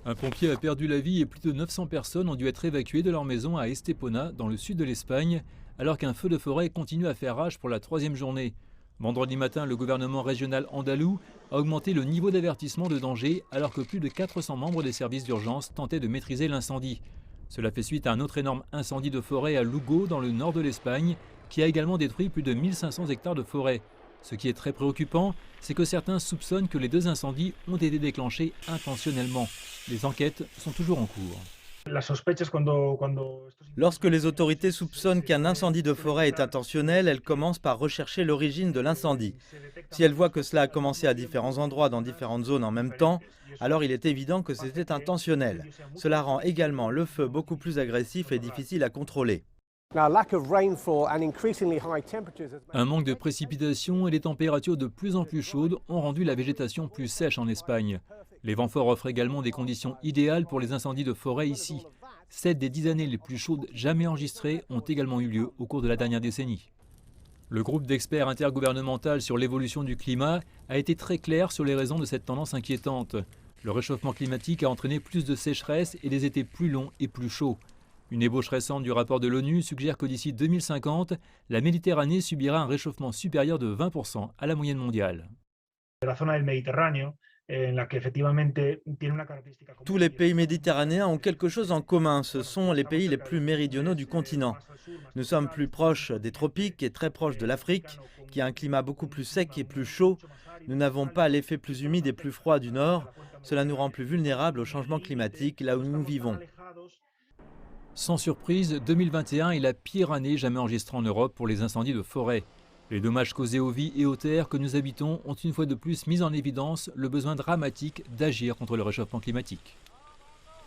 Un pompier a perdu la vie et plus de 900 personnes ont dû être évacuées de leur maison à Estepona, dans le sud de l'Espagne, alors qu'un feu de forêt continue à faire rage pour la troisième journée. Vendredi matin, le gouvernement régional andalou a augmenté le niveau d'avertissement de danger alors que plus de 400 membres des services d'urgence tentaient de maîtriser l'incendie. Cela fait suite à un autre énorme incendie de forêt à Lugo, dans le nord de l'Espagne, qui a également détruit plus de 1500 hectares de forêt. Ce qui est très préoccupant, c'est que certains soupçonnent que les deux incendies ont été déclenchés intentionnellement. Les enquêtes sont toujours en cours. Lorsque les autorités soupçonnent qu'un incendie de forêt est intentionnel, elles commencent par rechercher l'origine de l'incendie. Si elles voient que cela a commencé à différents endroits dans différentes zones en même temps, alors il est évident que c'était intentionnel. Cela rend également le feu beaucoup plus agressif et difficile à contrôler. Un manque de précipitations et des températures de plus en plus chaudes ont rendu la végétation plus sèche en Espagne. Les vents forts offrent également des conditions idéales pour les incendies de forêt ici. 7 des 10 années les plus chaudes jamais enregistrées ont également eu lieu au cours de la dernière décennie. Le groupe d'experts intergouvernemental sur l'évolution du climat a été très clair sur les raisons de cette tendance inquiétante. Le réchauffement climatique a entraîné plus de sécheresse et des étés plus longs et plus chauds. Une ébauche récente du rapport de l'ONU suggère que d'ici 2050, la Méditerranée subira un réchauffement supérieur de 20% à la moyenne mondiale. Tous les pays méditerranéens ont quelque chose en commun, ce sont les pays les plus méridionaux du continent. Nous sommes plus proches des tropiques et très proches de l'Afrique, qui a un climat beaucoup plus sec et plus chaud. Nous n'avons pas l'effet plus humide et plus froid du nord. Cela nous rend plus vulnérables au changement climatique là où nous vivons. Sans surprise, 2021 est la pire année jamais enregistrée en Europe pour les incendies de forêt. Les dommages causés aux vies et aux terres que nous habitons ont une fois de plus mis en évidence le besoin dramatique d'agir contre le réchauffement climatique.